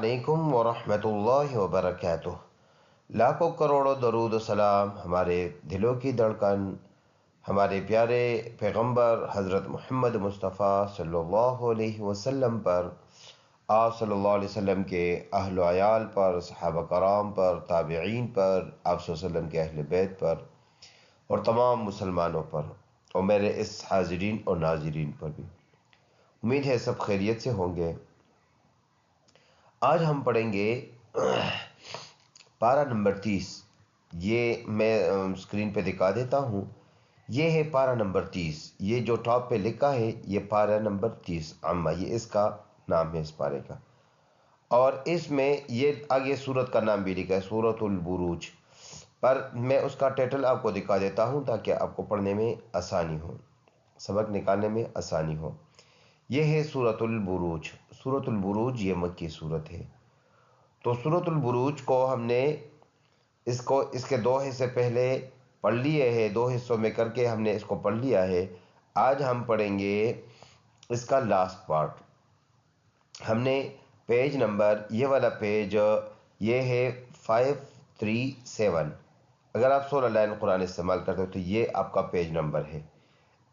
علیکم ورحمۃ اللہ وبرکاتہ۔ لاکھوں کروڑوں درود و سلام ہمارے دلوں کی دھڑکن، ہمارے پیارے پیغمبر حضرت محمد مصطفیٰ صلی اللہ علیہ وسلم پر، آپ صلی اللہ علیہ وسلم کے اہل و عیال پر، صحابہ کرام پر، تابعین پر، آپ صلی اللہ علیہ وسلم کے اہل بیت پر اور تمام مسلمانوں پر، اور میرے اس حاضرین اور ناظرین پر بھی۔ امید ہے سب خیریت سے ہوں گے۔ آج ہم پڑھیں گے پارہ نمبر 30۔ یہ میں اسکرین پہ دکھا دیتا ہوں۔ یہ ہے پارہ نمبر 30۔ یہ جو ٹاپ پہ لکھا ہے یہ پارہ نمبر 30 عامہ، یہ اس کا نام ہے اس پارے کا۔ اور اس میں یہ آگے سورت کا نام بھی لکھا ہے، سورۃ البروج، پر میں اس کا ٹائٹل آپ کو دکھا دیتا ہوں تاکہ آپ کو پڑھنے میں آسانی ہو، سبق نکالنے میں آسانی ہو۔ یہ ہے سورۃ البروج۔ سورۃ البروج یہ مکی سورت ہے۔ تو سورۃ البروج کو ہم نے اس کے دو حصے پہلے پڑھ لیے ہیں، دو حصوں میں کر کے ہم نے اس کو پڑھ لیا ہے۔ آج ہم پڑھیں گے اس کا لاسٹ پارٹ۔ ہم نے پیج نمبر، یہ والا پیج یہ ہے 537۔ اگر آپ 16 لائن قرآن استعمال کرتے ہو تو یہ آپ کا پیج نمبر ہے۔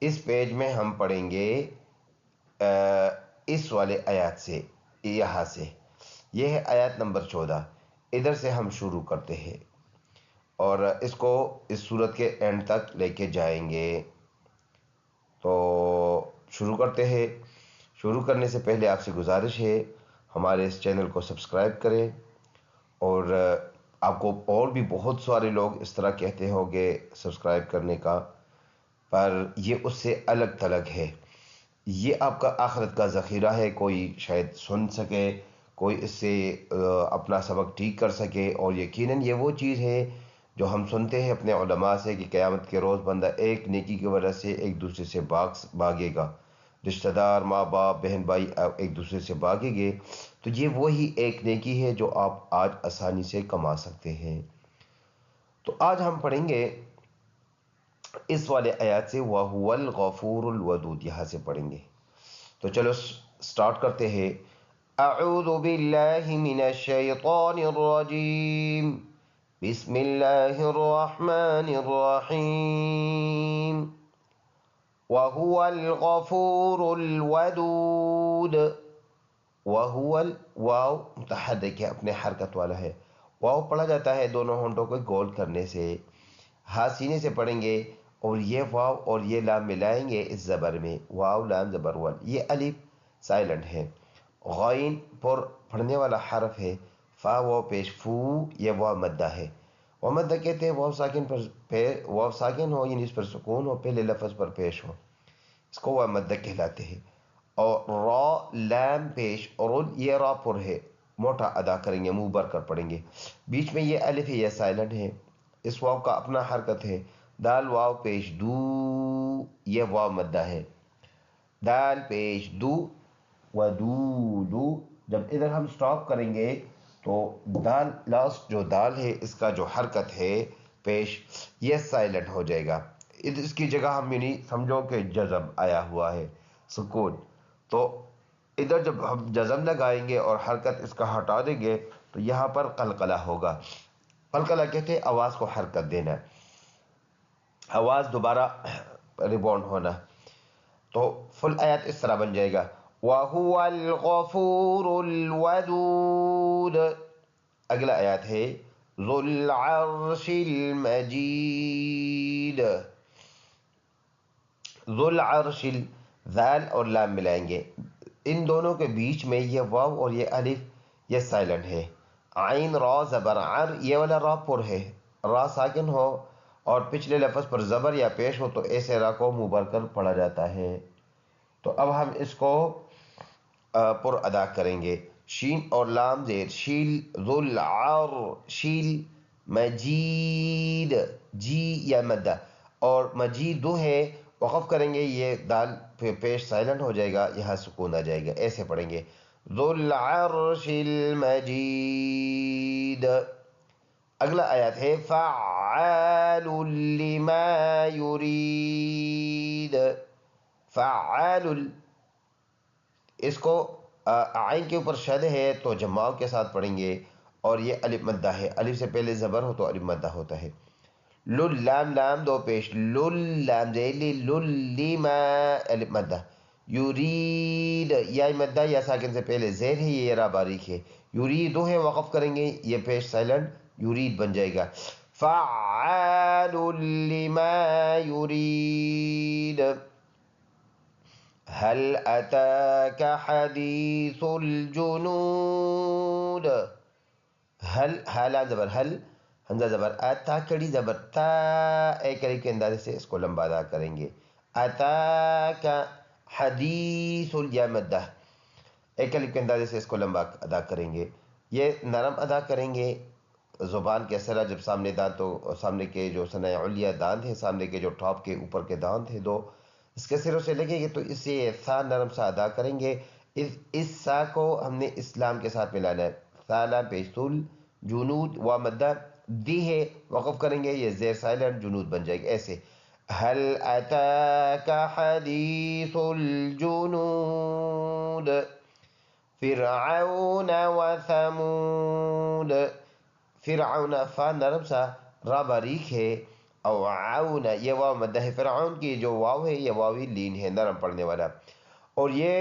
اس پیج میں ہم پڑھیں گے اس والے آیات سے، یہاں سے، یہ ہے آیات نمبر 14۔ ادھر سے ہم شروع کرتے ہیں اور اس کو اس سورت کے اینڈ تک لے کے جائیں گے۔ تو شروع کرتے ہیں۔ شروع کرنے سے پہلے آپ سے گزارش ہے ہمارے اس چینل کو سبسکرائب کریں، اور آپ کو اور بھی بہت سارے لوگ اس طرح کہتے ہوں گے سبسکرائب کرنے کا، پر یہ اس سے الگ تھلگ ہے۔ یہ آپ کا آخرت کا ذخیرہ ہے، کوئی شاید سن سکے، کوئی اس سے اپنا سبق ٹھیک کر سکے، اور یقیناً یہ وہ چیز ہے جو ہم سنتے ہیں اپنے علماء سے کہ قیامت کے روز بندہ ایک نیکی کی وجہ سے ایک دوسرے سے بھاگے گا، رشتہ دار، ماں باپ، بہن بھائی ایک دوسرے سے بھاگیں گے، تو یہ وہی ایک نیکی ہے جو آپ آج آسانی سے کما سکتے ہیں۔ تو آج ہم پڑھیں گے اس والے آیات سے، وَهُوَ الْغَفُورُ الْوَدُودُ، یہاں سے پڑھیں گے۔ تو چلو سٹارٹ کرتے ہیں۔ اعوذ باللہ من الشیطان الرجیم، بسم اللہ الرحمن الرحیم۔ وَهُوَ الْغَفُورُ الْوَدُودُ۔ وَهُوَ واو متحرک ہے، اپنے حرکت والا ہے۔ واو پڑھا جاتا ہے دونوں ہونٹوں کو گول کرنے سے، ہاتھ سینے سے پڑھیں گے، اور یہ واو اور یہ لام ملائیں گے اس زبر میں، واو لام زبر ول۔ یہ الف سائلنٹ ہے، غین پر پڑھنے والا حرف ہے، فا واو پیش فو، یہ واو مدہ ہے۔ واو مدہ کہتے ہیں واو ساکن پر واو ساکن ہو یعنی اس پر سکون ہو، پہلے لفظ پر پیش ہو، اس کو واو مدہ کہلاتے ہیں۔ اور را لام پیش اور یہ را پر ہے، موٹا ادا کریں گے، منہ بھر کر پڑھیں گے۔ بیچ میں یہ الف ہے، یہ سائلنٹ ہے، اس واو کا اپنا حرکت ہے۔ دال واو پیش دو، یہ واو مدہ ہے، دال پیش دو ودو دو۔ جب ادھر ہم سٹاپ کریں گے تو دال لاسٹ جو دال ہے اس کا جو حرکت ہے پیش، یہ سائلنٹ ہو جائے گا، اس کی جگہ ہم یعنی سمجھو کہ جزم آیا ہوا ہے، سکون۔ تو ادھر جب ہم جزم لگائیں گے اور حرکت اس کا ہٹا دیں گے تو یہاں پر قلقلہ ہوگا۔ قلقلہ کہتے ہیں آواز کو حرکت دینا، آواز دوبارہ ریباؤنڈ ہونا۔ تو فل آیت اس طرح بن جائے گا، وَهُوَ الْغَفُورُ الْوَدُودُ۔ اگلا آیت ہے ذُو الْعَرْشِ الْمَجِيدُ۔ ذُو الْعَرْشِ، ذال اور لام ملائیں گے، ان دونوں کے بیچ میں یہ واو اور یہ الف یہ سائلنٹ ہے۔ عین را زبر عر، یہ والا را پر ہے، را ساکن ہو اور پچھلے لفظ پر زبر یا پیش ہو تو ایسے را کو منہ بھر کر پڑھا جاتا ہے۔ تو اب ہم اس کو پر ادا کریں گے، شین اور لام زیر شیل، ذو العر شیل، مجید جی یا مدہ، اور مجید دو ہے، وقف کریں گے، یہ دال پیش سائلنٹ ہو جائے گا، یہاں سکون آ جائے گا، ایسے پڑھیں گے ذو العرش المجید۔ اگلا آیت ہے فعال لما یرید۔ فعال، اس کو عین کے اوپر شد ہے تو جماؤ کے ساتھ پڑھیں گے، اور یہ الف مدہ ہے، الف سے پہلے زبر ہو تو الف مدہ ہوتا ہے۔ لل لام لام دو پیش، لل لام ذیلی لل لیما الف مدہ، یورید یا مدہ یا ساکن سے پہلے زیر ہے، یہ را باریک ہے، یورید ہے وقف کریں گے، یہ پیش سائلنٹ یورید بن جائے گا۔ فعال لما یرید، هل اتاك حدیث الجنود، ہل حالا زبر ہل، حمزہ زبر اتا کڑی زبر تا، ایک الف کے اندازے سے اس کو لمبا ادا کریں گے۔ اتاک حدیث یا مدہ، ایک الف کے اندازے سے اس کو لمبا ادا کریں گے، یہ نرم ادا کریں گے۔ زبان کے اثرہ جب سامنے دانت تو سامنے کے جو ثناء علیہ دانت ہیں، سامنے کے جو ٹاپ کے اوپر کے دانت ہیں دو، اس کے سروں سے لگیں گے تو اس سے سا نرم سا ادا کریں گے۔ اس سا کو ہم نے اسلام کے ساتھ ملانا ہے، سالہ پیسول جنود و مدہ دی ہے وقف کریں گے، یہ زیر سائلنٹ جنود بن جائے گا ایسے۔ هل اتاك حدیث الجنود فرعون وثمود، فرعون فا نرم سا را باریک ہے، او عون یہ واو مدہ ہے، فرعون کی جو واو ہے یہ واوی لین ہے نرم پڑھنے والا، اور یہ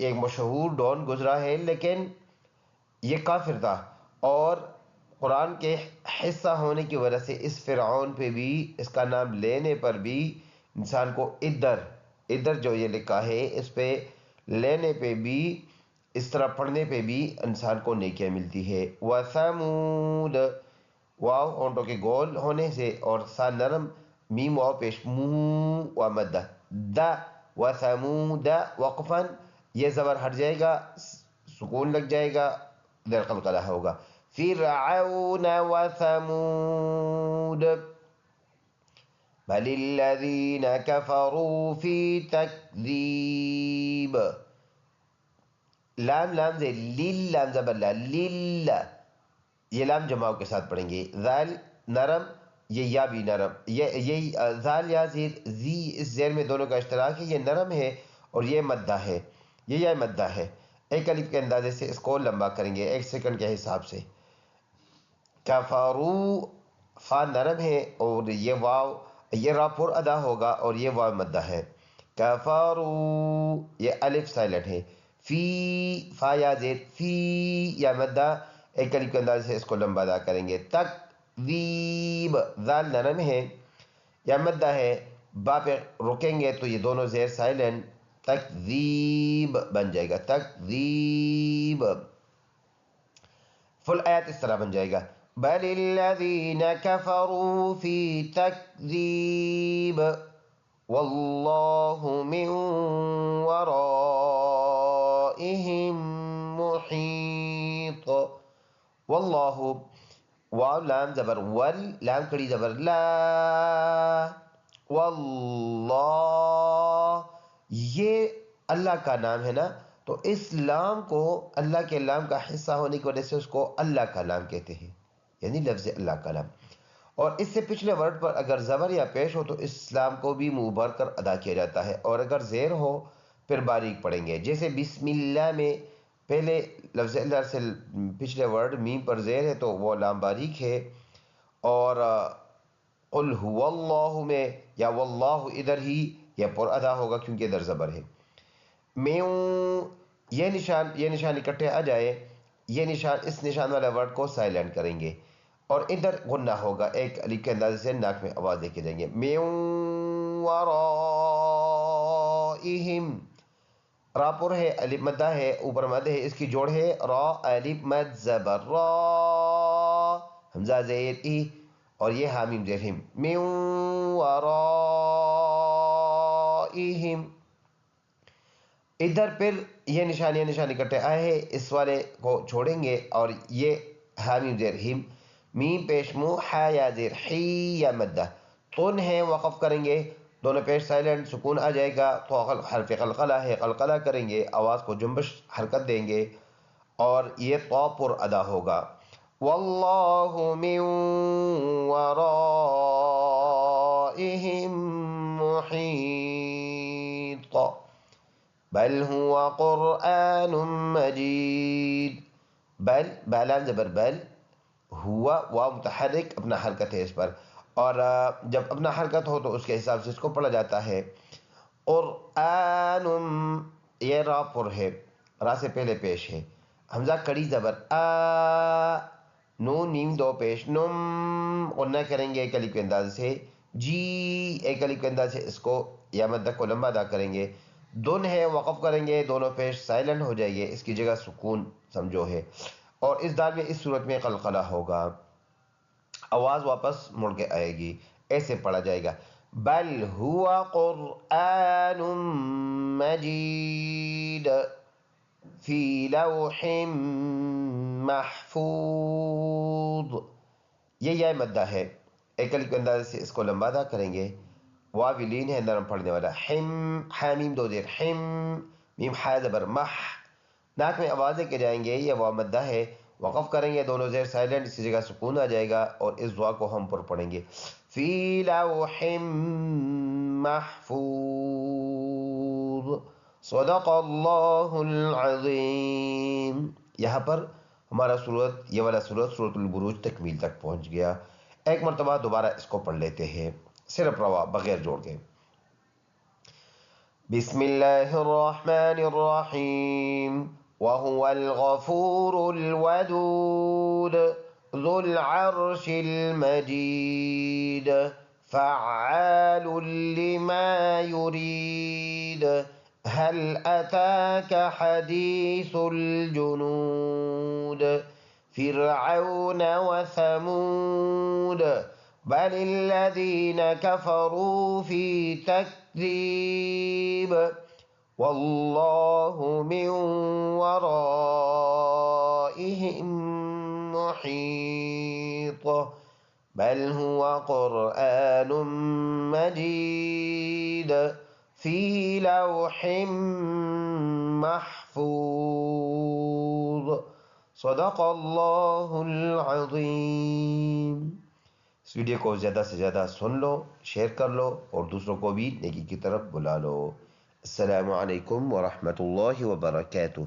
ایک مشہور ڈون گزرا ہے لیکن یہ کافر تھا، اور قرآن کے حصہ ہونے کی وجہ سے اس فرعون پہ بھی اس کا نام لینے پر بھی انسان کو ادھر جو یہ لکھا ہے اس پہ لینے پہ بھی، اس طرح پڑھنے پہ بھی انسان کو نیکیاں ملتی ہے۔ وَثَمُودَ واو ہونٹوں کے گول ہونے سے اور سا نرم، میم واو پیش منہ و مدہ دا، وَثَمُودَ وقفاً یہ زبر ہٹ جائے گا، سکون لگ جائے گا، در قلقلہ ہوگا۔ فرعون وثمود بل الذین کفروا فی تکذیب، لام لام سے لیل لام زبر لا لیل، یہ لام جماؤ کے ساتھ پڑھیں گے، ذال نرم، یہ یا بھی نرم، یہ ذال یا زیر زی، اس زیر میں دونوں کا اشتراک ہے، یہ نرم ہے اور یہ مدہ ہے، یہ یا مدہ ہے، ایک الف کے اندازے سے اس کو لمبا کریں گے 1 سیکنڈ کے حساب سے۔ کفرو فا نرم ہے اور یہ واو یہ را پر ادا ہوگا اور یہ واو مدہ ہے۔ کفرو یہ الف سائلنٹ ہے، فی فا یا زیر فی یا مدہ، ایک الف کے اندازے سے اس کو لمبا ادا کریں گے۔ تکذیب ذال نرم ہے یا مدہ ہے، با پہ رکیں گے تو یہ دونوں زیر سائلنٹ تکذیب بن جائے گا، تکذیب۔ فل آیت اس طرح بن جائے گا، بل الذین کفروا فی تکذیب واللہ من ورائہم محیط، واللہ واو لام زبر ول، لام کڑی زبر لا، واللہ یہ اللہ کا نام ہے نا، تو اس لام کو اللہ کے لام کا حصہ ہونے کی وجہ سے اس کو اللہ کا نام کہتے ہیں، یعنی لفظ اللہ کا نام، اور اس سے پچھلے ورڈ پر اگر زبر یا پیش ہو تو اس لام کو بھی منہ بھر کر ادا کیا جاتا ہے، اور اگر زیر ہو پھر باریک پڑھیں گے، جیسے بسم اللہ میں پہلے لفظ اللہ سے پچھلے ورڈ میم پر زیر ہے تو وہ لام باریک ہے، اور قل هو اللہ میں یا واللہ ادھر ہی یہ پر ادا ہوگا کیونکہ ادھر زبر ہے۔ میوں یہ نشان اکٹھے آ جائے، یہ نشان اس نشان والا ورڈ کو سائلنٹ کریں گے، اور ادھر غنہ ہوگا، ایک الف کے اندازے سے ناک میں آواز دے کے جائیں گے، میوں ورائہم، را پر ہے الف مدہ ہے اوپر مد ہے، اس کی جوڑ ہے را الف مد زبر را، حمزہ زیر ای، اور یہ حامیم زیر ہم، من ورائہم، ادھر پھر یہ نشان اکٹھے آئے ہیں، اس والے کو چھوڑیں گے اور یہ حامیم زیر ہم، میم پیش مو حا یا زیر حی یا مدہ، تن ہے وقف کریں گے، دونوں پیش سائلنٹ سکون آ جائے گا تو حرف قلقلہ ہے، قلقلہ کریں گے، آواز کو جنبش حرکت دیں گے اور یہ طا پر ادا ہوگا۔ واللہ من ورائہم محیط، بل هو قرآن مجید. بل بالان زبر بل، ہوا واو متحرک اپنا حرکت ہے اس پر، اور جب اپنا حرکت ہو تو اس کے حساب سے اس کو پڑھا جاتا ہے قرآن. یہ را پر ہے، را سے پہلے پیش ہے، حمزہ کڑی زبر آ، نون نیم دو پیش نم، اور نہ کریں گے ایک الف کے انداز سے، جی ایک الف کے انداز سے اس کو یا مدہ کو لمبا ادا کریں گے. دن ہے وقف کریں گے، دونوں پیش سائلنٹ ہو جائے گے، اس کی جگہ سکون سمجھو ہے، اور اس دال میں اس صورت میں قلقلہ ہوگا، آواز واپس مڑ کے آئے گی، ایسے پڑھا جائے گا بل ہوا قرآن مجید فی لوح محفوظ. یہ یا مدہ ہے، ایک الف کے انداز سے اس کو لمبا ادا کریں گے، واو لین ہے نرم پڑھنے والا، حم حامیم دو زیر حم، میم حا زبر مح، ناک میں آوازیں کے جائیں گے، یہ واو مدہ ہے، وقف کریں گے دونوں زیر سائلنٹ، اسی جگہ سکون آ جائے گا، اور اس دعا کو ہم پر پڑھیں گے فی لوح محفوظ. صدق اللہ العظیم. یہاں پر ہمارا صورت، یہ والا صورت البروج تکمیل تک پہنچ گیا. ایک مرتبہ دوبارہ اس کو پڑھ لیتے ہیں صرف روا بغیر جوڑ کے. بسم اللہ الرحمن الرحیم وهو الغفور الودود ذو العرش المجید فعال لما يريد هل أتاك حديث الجنود فرعون وثمود بل الذين كفروا في تكذيب والله من ورائهم محيط بل هو قرآن مجيد في لوح محفوظ. صدق اللہ العظیم. اس ویڈیو کو زیادہ سے زیادہ سن لو، شیئر کر لو، اور دوسروں کو بھی نیکی کی طرف بلا لو. السلام علیکم ورحمۃ اللہ وبرکاتہ.